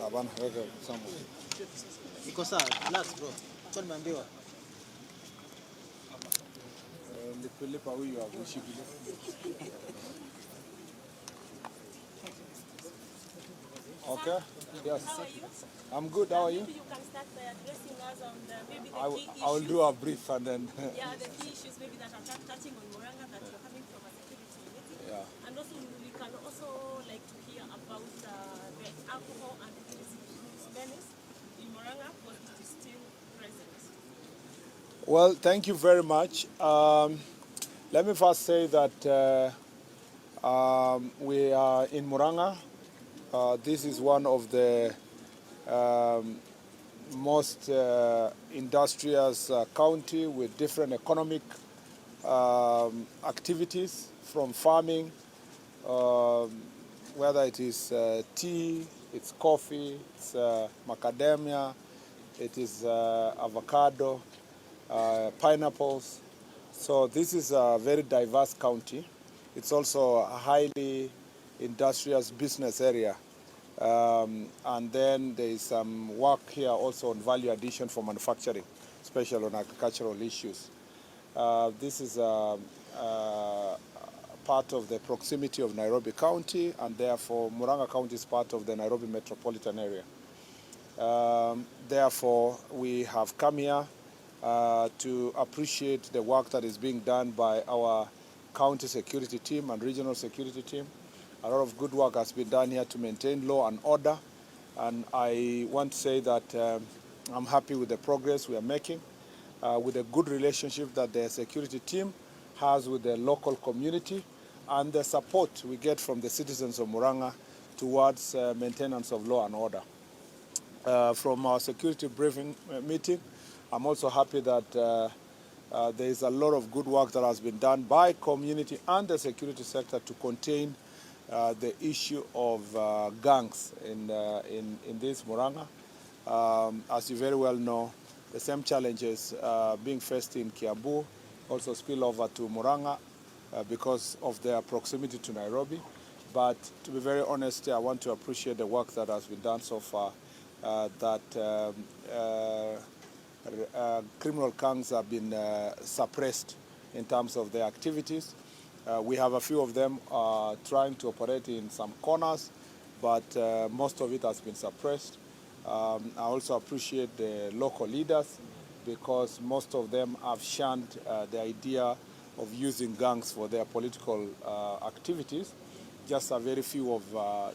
Hapana, weka somewhere. Iko sawa, relax bro. Cho nimeambiwa. Nilipa huyu hapo ushikilie. Okay. Yes. How are you? I'm good. How are you? Maybe you can start by addressing us on maybe the key issues. I will do a brief and then. Yeah, the key issues maybe that are touching on Murang'a that you're coming from a security meeting. Yeah. And also we can also like to hear about the alcohol and menace in Murang'a because it is still present. Well, thank you very much. Let me first say that we are in Murang'a. This is one of the most industrious county with different economic activities, from farming, whether it is tea, it's coffee, it's macadamia, it is avocado, pineapples. So this is a very diverse county. It's also a highly industrious business area. And then there is some work here also on value addition for manufacturing, especially on agricultural issues. This is part of the proximity of Nairobi County, and therefore Murang'a County is part of the Nairobi metropolitan area. Therefore, we have come here to appreciate the work that is being done by our county security team and regional security team. A lot of good work has been done here to maintain law and order, and I want to say that I'm happy with the progress we are making, with the good relationship that the security team has with the local community, and the support we get from the citizens of Murang'a towards maintenance of law and order. From our security briefing meeting, I'm also happy that there is a lot of good work that has been done by community and the security sector to contain the issue of gangs in this Murang'a. As you very well know, the same challenges being faced in Kiambu also spill over to Murang'a because of their proximity to Nairobi. But to be very honest, I want to appreciate the work that has been done so far, that criminal gangs have been suppressed in terms of their activities. We have a few of them trying to operate in some corners, but most of it has been suppressed. I also appreciate the local leaders, because most of them have shunned the idea of using gangs for their political activities. Just a very few of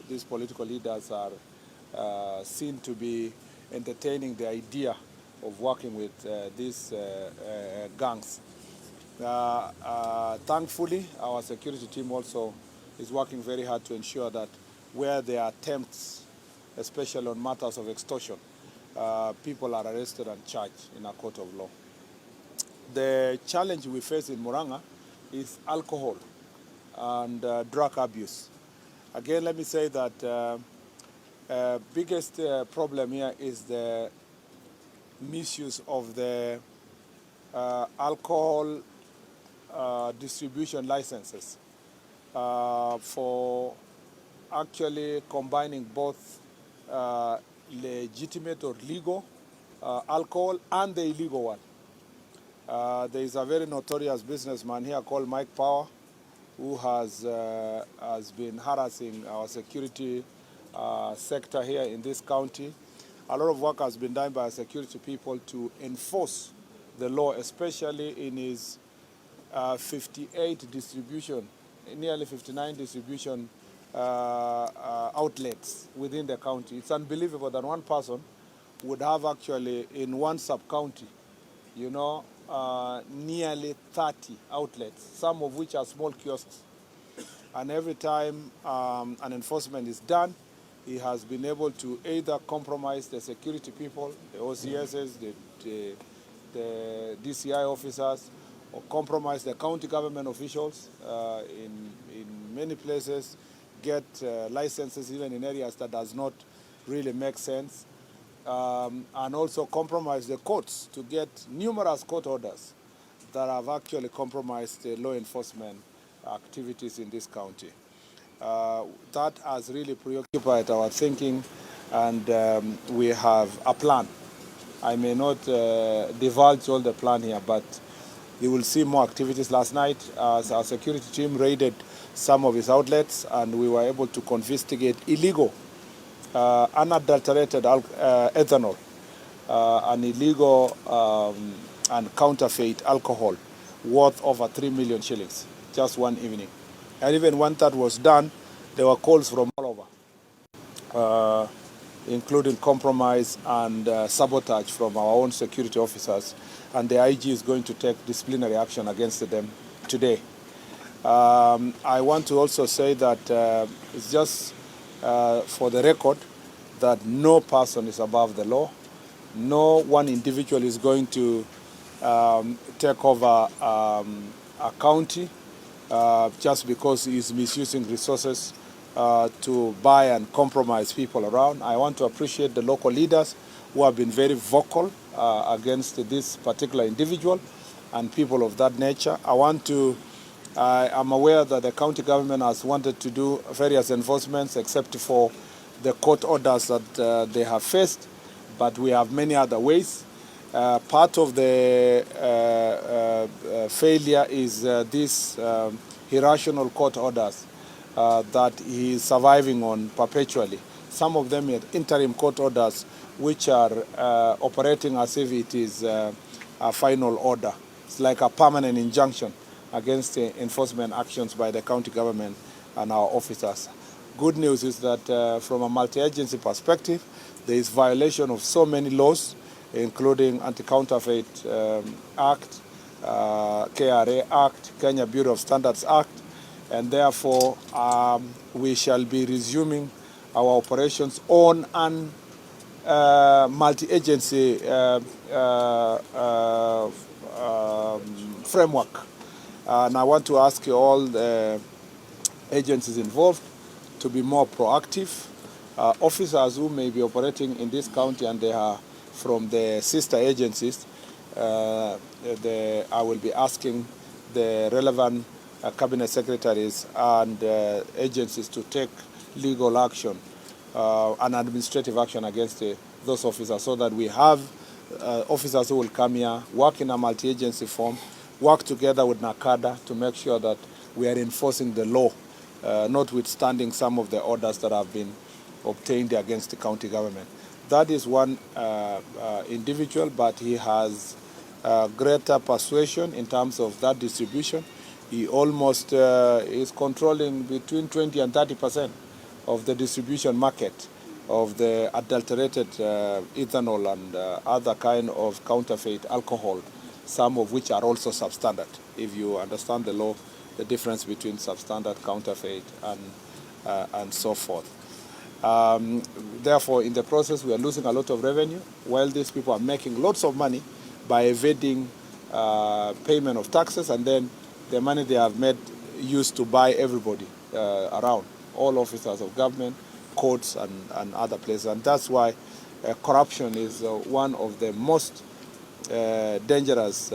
these political leaders are seen to be entertaining the idea of working with these gangs. Thankfully, our security team also is working very hard to ensure that where there are attempts, especially on matters of extortion, people are arrested and charged in a court of law. The challenge we face in Murang'a is alcohol and drug abuse. Again, let me say that biggest problem here is the misuse of the alcohol distribution licenses for actually combining both legitimate or legal alcohol and the illegal one. There is a very notorious businessman here called Mike Power, who has been harassing our security sector here in this county. A lot of work has been done by security people to enforce the law, especially in his 58 distribution, nearly 59 distribution outlets within the county. It's unbelievable that one person would have actually in one sub-county, you know, nearly 30 outlets, some of which are small kiosks. And every time an enforcement is done, he has been able to either compromise the security people, the OCSs, the DCI officers, or compromise the county government officials in many places, get licenses even in areas that does not really make sense, and also compromise the courts to get numerous court orders that have actually compromised the law enforcement activities in this county. That has really preoccupied our thinking and we have a plan. I may not divulge all the plan here, but you will see more activities. Last night, as our security team raided some of his outlets, and we were able to confiscate illegal, unadulterated ethanol, and illegal and counterfeit alcohol worth over 3 million shillings, just one evening. And even when that was done, there were calls from all over, including compromise and sabotage from our own security officers. And the IG is going to take disciplinary action against them today. I want to also say that it's just for the record that no person is above the law. No one individual is going to take over a county just because he is misusing resources to buy and compromise people around. I want to appreciate the local leaders who have been very vocal against this particular individual and people of that nature. I'm aware that the county government has wanted to do various enforcements except for the court orders that they have faced, but we have many other ways. Part of the failure is these irrational court orders that he is surviving on perpetually. Some of them are interim court orders which are operating as if it is a final order. It's like a permanent injunction against the enforcement actions by the county government and our officers. Good news is that from a multi-agency perspective, there is violation of so many laws, including Anti-Counterfeit Act, KRA Act, Kenya Bureau of Standards Act, and therefore we shall be resuming our operations on an multi-agency framework. And I want to ask you all the agencies involved to be more proactive. Officers who may be operating in this county and they are from the sister agencies, I will be asking the relevant cabinet secretaries and agencies to take legal action and administrative action against those officers, so that we have officers who will come here, work in a multi-agency form, work together with NACADA to make sure that we are enforcing the law, notwithstanding some of the orders that have been obtained against the county government. That is one individual, but he has greater persuasion in terms of that distribution. He almost is controlling between 20 and 30% of the distribution market of the adulterated ethanol and other kind of counterfeit alcohol, some of which are also substandard. If you understand the law, the difference between substandard, counterfeit, and so forth. Therefore, in the process, we are losing a lot of revenue, while these people are making lots of money by evading payment of taxes, and then the money they have made used to buy everybody around, all officers of government, courts, and other places. And that's why corruption is one of the most dangerous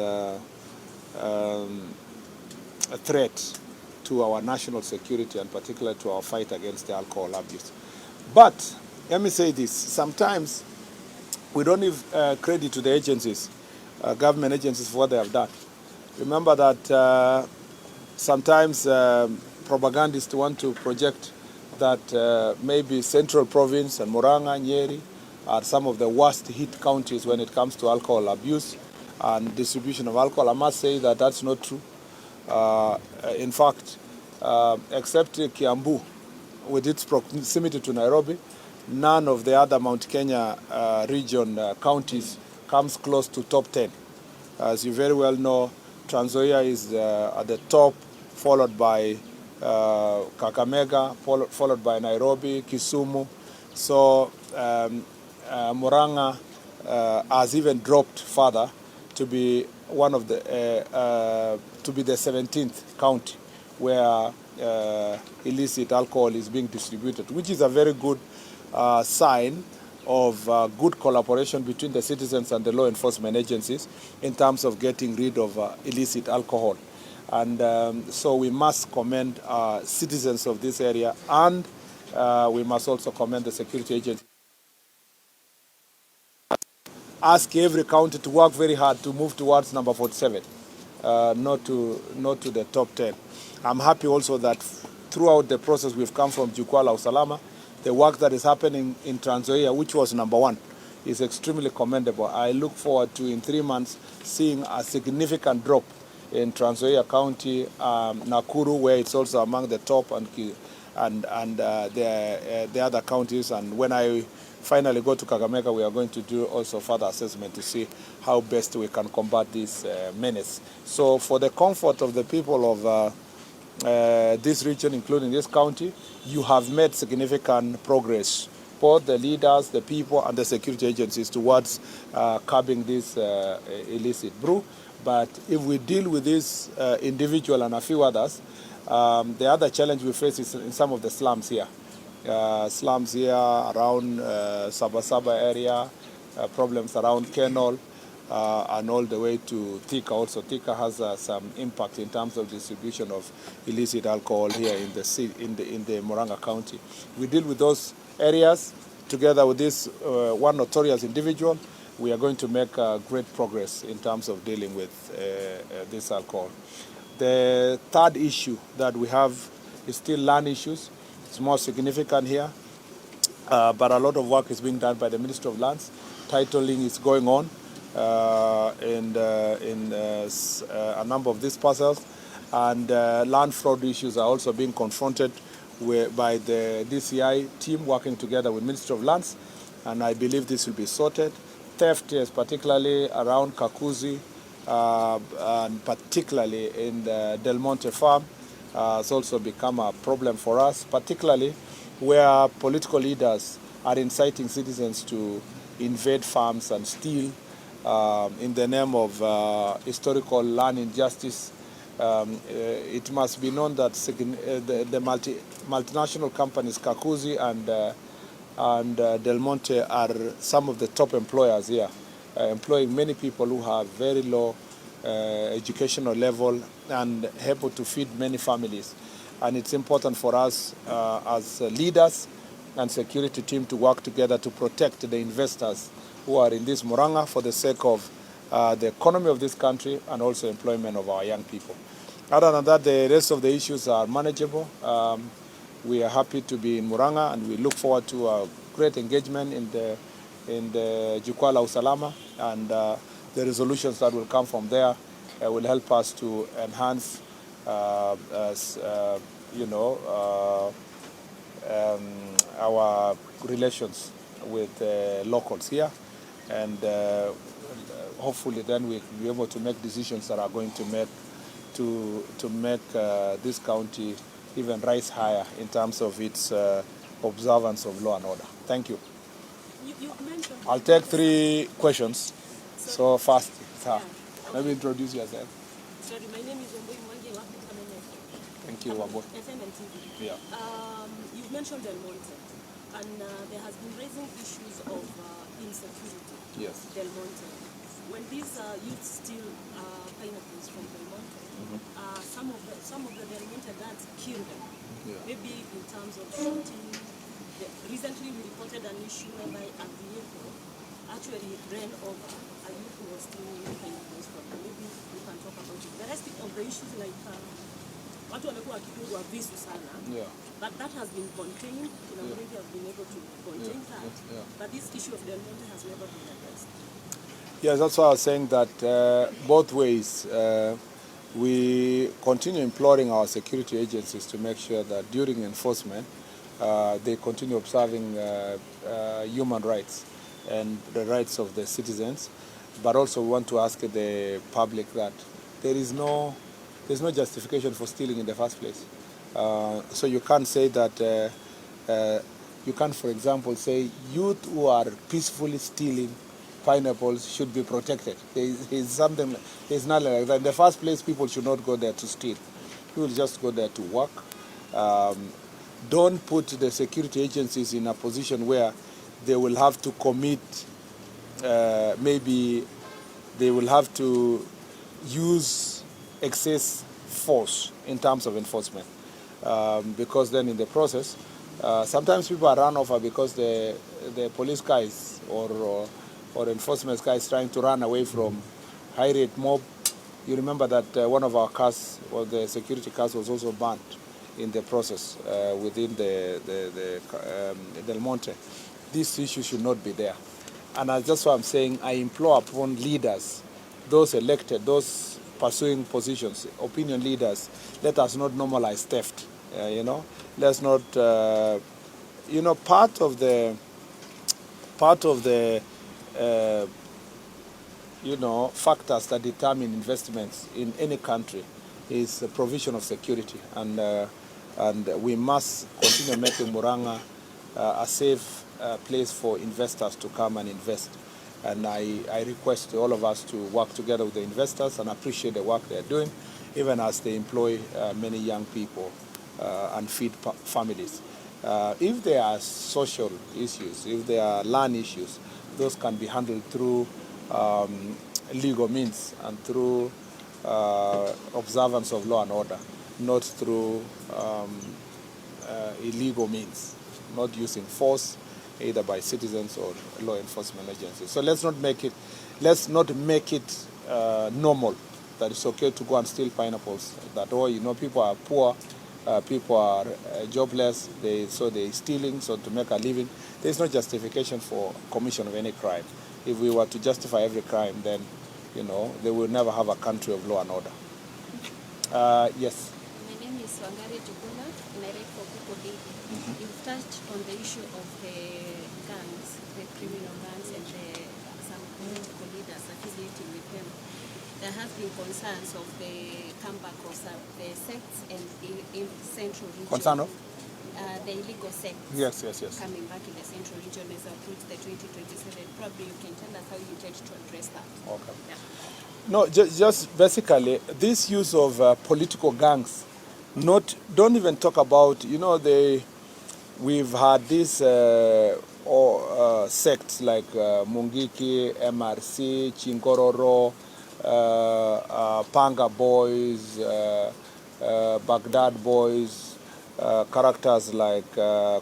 threats to our national security, and particularly to our fight against the alcohol abuse. But let me say this, sometimes we don't give credit to the agencies, government agencies, for what they have done. Remember that sometimes propagandists want to project that maybe Central Province and Muranga, Nyeri are some of the worst hit counties when it comes to alcohol abuse and distribution of alcohol. I must say that that's not true. In fact, except Kiambu, with its proximity to Nairobi, none of the other Mount Kenya region counties comes close to top 10. As you very well know, Trans Nzoia is at the top, followed by Kakamega, followed by Nairobi, Kisumu. So Muranga has even dropped further to be one of the to be the 17th county where illicit alcohol is being distributed, which is a very good sign of good collaboration between the citizens and the law enforcement agencies in terms of getting rid of illicit alcohol. And so we must commend citizens of this area, and we must also commend the security agencies. ask every county to work very hard to move towards number 47, not to the top 10. I'm happy also that throughout the process we've come from Jukwaa la Usalama. The work that is happening in Trans Nzoia, which was number 1, is extremely commendable. I look forward to, in 3 months, seeing a significant drop in Trans Nzoia County, Nakuru, where it's also among the top, and the other counties. And when I finally go to Kakamega, we are going to do also further assessment to see how best we can combat this menace. So for the comfort of the people of this region, including this county, you have made significant progress, both the leaders, the people, and the security agencies towards curbing this illicit brew. But if we deal with this individual and a few others, the other challenge we face is in some of the slums here. Slums here around Sabasaba area, problems around Kenol, and all the way to Thika also. Thika has some impact in terms of distribution of illicit alcohol here in the Murang'a County. We deal with those areas together with this one notorious individual. We are going to make great progress in terms of dealing with this alcohol. The third issue that we have is still land issues. It's more significant here, but a lot of work is being done by the Ministry of Lands. Titling is going on in a number of these parcels, and land fraud issues are also being confronted by the DCI team working together with Ministry of Lands, and I believe this will be sorted. Theft is particularly around Kakuzi, and particularly in the Del Monte farm, has also become a problem for us, particularly where political leaders are inciting citizens to invade farms and steal in the name of historical land injustice. It must be known that the multinational companies Kakuzi and Del Monte are some of the top employers here, employing many people who have very low educational level and able to feed many families. And it's important for us as leaders and security team to work together to protect the investors who are in this Murang'a for the sake of the economy of this country and also employment of our young people. Other than that, the rest of the issues are manageable. We are happy to be in Murang'a, and we look forward to a great engagement in the Jukwaa la Usalama, and the resolutions that will come from there will help us to enhance, our relations with locals here, and hopefully then we'll be able to make decisions that are going to make this county even rise higher in terms of its observance of law and order. Thank you. You mentioned... I'll take 3 questions. So fast. Let me introduce yourself. Sorry, my name is Omboy Mwangi. Thank you, Wabo. Yeah. You've mentioned Del Monte, and there has been raising issues of insecurity. Yes. Del Monte. When these youths steal pineapples from Del Monte, some of the Del Monte guards kill them. Yeah. Maybe in terms of shooting. Recently, we reported an issue whereby a vehicle actually ran over a youth who was stealing pineapples from them. Maybe we can talk about it. The rest of the issues, like watu wamekuwa wakipigwa visu sana, but that has been contained. You know, maybe have been able to contain that. But this issue of Del Monte has never been addressed. Yes, that's why I was saying that both ways. We continue imploring our security agencies to make sure that during enforcement, they continue observing human rights and the rights of the citizens, but also we want to ask the public that there's no justification for stealing in the first place. So you can't say that, you can't, for example, say youth who are peacefully stealing pineapples should be protected. There's nothing like that. In the first place, people should not go there to steal. People just go there to work. Don't put the security agencies in a position where they will have to commit, maybe they will have to use excess force in terms of enforcement. Because then in the process, sometimes people are run over because the police guys or or enforcement guys trying to run away from high-rate mob. You remember that one of our cars, or the security cars, was also burnt in the process within the Del Monte. This issue should not be there. And that's why I'm saying I implore upon leaders, those elected, those pursuing positions, opinion leaders, let us not normalize theft. Let's not, part of the factors that determine investments in any country is the provision of security, and we must continue making Murang'a a safe place for investors to come and invest. And I request all of us to work together with the investors and appreciate the work they're doing, even as they employ many young people and feed families. If there are social issues, if there are land issues, those can be handled through legal means and through observance of law and order, not through illegal means, not using force either by citizens or law enforcement agencies. So let's not make it normal that it's okay to go and steal pineapples. That people are poor, people are jobless, so they're stealing so to make a living. There's no justification for commission of any crime. If we were to justify every crime, then they will never have a country of law and order. Yes. My name is Wangari Juguna, and I write for People Daily. You've touched on the issue of the gangs, the criminal gangs, and some political leaders affiliating with them. There have been concerns of the comeback of the sects and in central region. Concern of? The illegal sects. Yes. Coming back in the central region as approach the 2027. Probably you can tell us how you intend to address that. Okay. Yeah. No, just basically this use of political gangs. Don't even talk about we've had these sects like Mungiki, MRC, Chingororo, Panga Boys, Baghdad Boys, characters like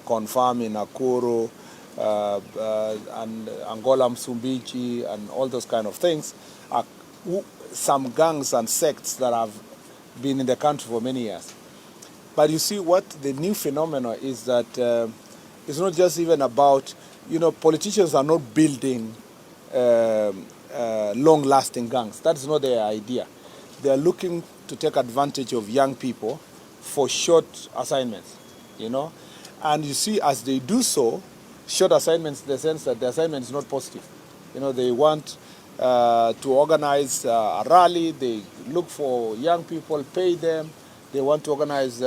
Confirm in Nakuru, and Angola Msumbiji, and all those kind of things are some gangs and sects that have been in the country for many years. But you see, what the new phenomenon is that it's not just even about, politicians are not building long-lasting gangs. That's not their idea. They are looking to take advantage of young people for short assignments, And you see, as they do so, short assignments in the sense that the assignment is not positive. They want to organize a rally, they look for young people, pay them. They want to organize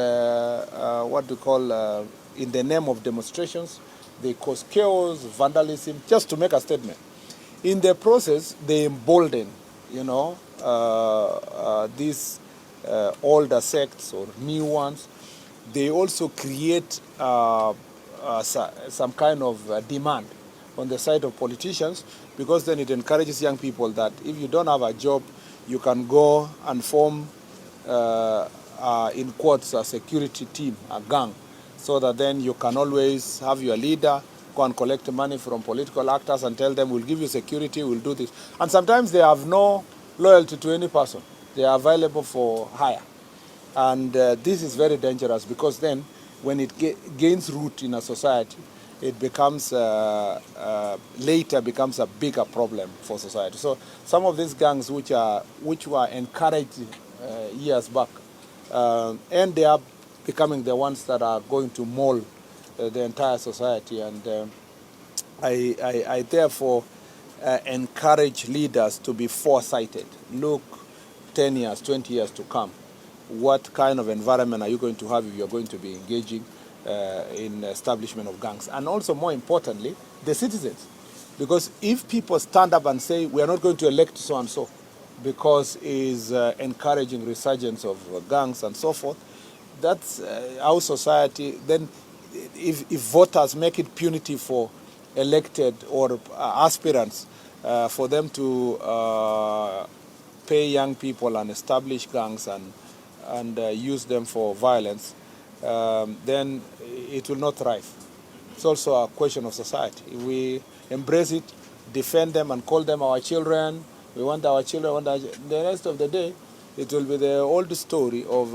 in the name of demonstrations. They cause chaos, vandalism, just to make a statement. In the process, they embolden, these older sects or new ones. They also create some kind of demand on the side of politicians, because then it encourages young people that if you don't have a job, you can go and form in quotes, a security team, a gang, so that then you can always have your leader go and collect money from political actors and tell them, we'll give you security, we'll do this. And sometimes they have no loyalty to any person. They are available for hire. And this is very dangerous, because then when it gains root in a society, it becomes, later becomes a bigger problem for society. So some of these gangs which were encouraged years back, and they are becoming the ones that are going to mold the entire society. And I therefore encourage leaders to be foresighted. Look 10 years, 20 years to come. What kind of environment are you going to have if you're going to be engaging in establishment of gangs? And also, more importantly, the citizens. Because if people stand up and say, we are not going to elect so-and-so, because is encouraging resurgence of gangs and so forth, that's our society. Then if voters make it punitive for elected or aspirants for them to pay young people and establish gangs and use them for violence, then it will not thrive. It's also a question of society. If we embrace it, defend them and call them our children. We want our children. The rest of the day, it will be the old story of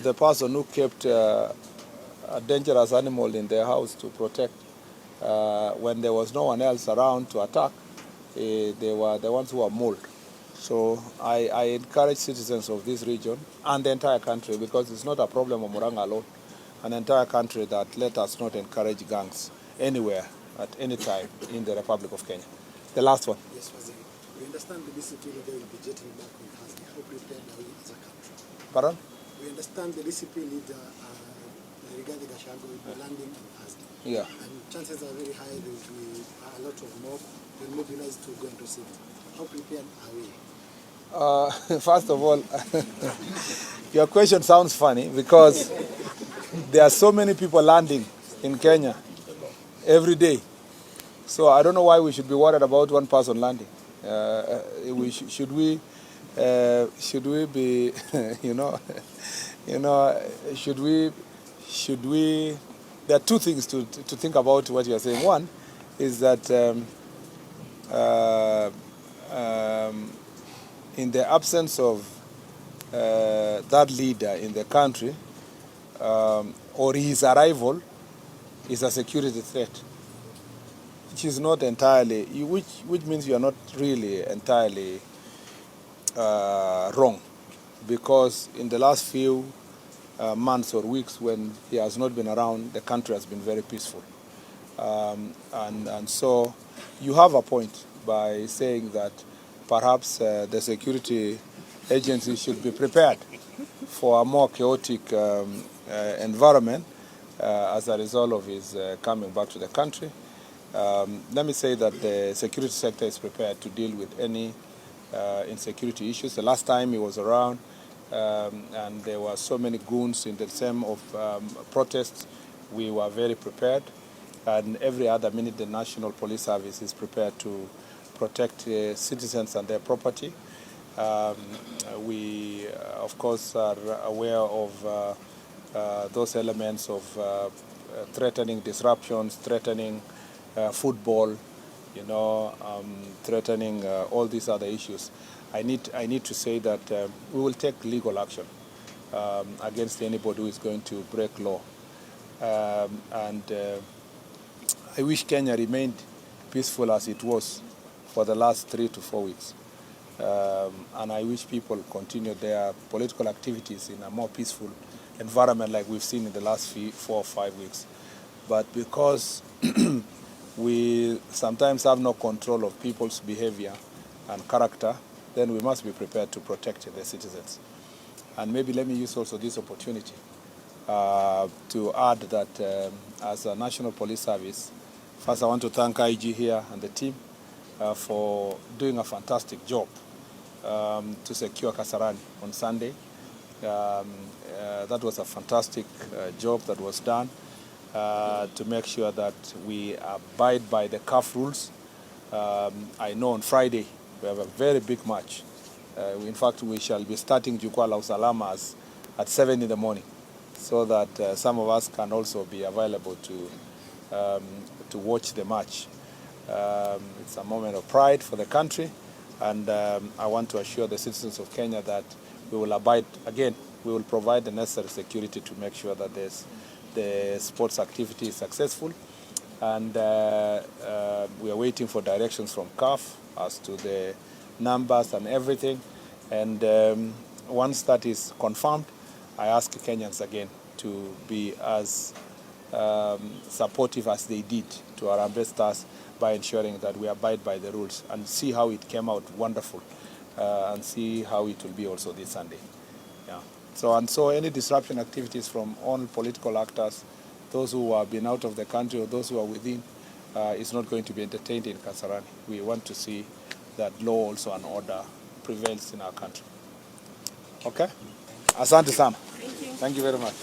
the person who kept a dangerous animal in their house to protect. When there was no one else around to attack, they were the ones who were mauled. So I encourage citizens of this region and the entire country, because it's not a problem of Murang'a alone, an entire country, that let us not encourage gangs anywhere at any time in the Republic of Kenya. The last one. Yes, Waziri. We understand the DCP leader will be jetting back on Thursday. How prepared are we as a country? Pardon? We understand the DCP leader, regarding Gachagua, will be landing on Thursday. Yeah. And chances are very high there will be a lot of mob. They'll mobilize to go into city. How prepared are we? First of all, your question sounds funny because there are so many people landing in Kenya every day. So I don't know why we should be worried about one person landing. Should we be, should we? There are two things to think about what you are saying. One is that in the absence of that leader in the country, or his arrival is a security threat, which is not entirely, which means you are not really entirely wrong, because in the last few months or weeks when he has not been around, the country has been very peaceful. And so you have a point by saying that perhaps the security agency should be prepared for a more chaotic environment as a result of his coming back to the country. Let me say that the security sector is prepared to deal with any insecurity issues. The last time he was around, and there were so many goons in the same of protests, we were very prepared. And every other minute, the National Police Service is prepared to protect citizens and their property. We, of course, are aware of those elements of threatening disruptions, threatening football, threatening all these other issues. I need to say that we will take legal action against anybody who is going to break law. I wish Kenya remained peaceful as it was for the last 3 to 4 weeks. And I wish people continued their political activities in a more peaceful environment like we've seen in the last 4 or 5 weeks. But because we sometimes have no control of people's behavior and character, then we must be prepared to protect the citizens. And maybe let me use also this opportunity to add that as a National Police Service, first I want to thank IG here and the team for doing a fantastic job to secure Kasarani on Sunday. That was a fantastic job that was done to make sure that we abide by the CAF rules. I know on Friday we have a very big match. In fact, we shall be starting Jukwaa la Usalama at 7 in the morning, so that some of us can also be available to watch the match. It's a moment of pride for the country, and I want to assure the citizens of Kenya that we will abide, again, we will provide the necessary security to make sure that the sports activity is successful. And we are waiting for directions from CAF as to the numbers and everything. And once that is confirmed, I ask Kenyans again to be as supportive as they did to our ambassadors by ensuring that we abide by the rules, and see how it came out wonderful, and see how it will be also this Sunday. Yeah. So any disruption activities from all political actors, those who have been out of the country or those who are within, is not going to be entertained in Kasarani. We want to see that law also and order prevails in our country. Okay? Asante sana. Thank you. Thank you very much.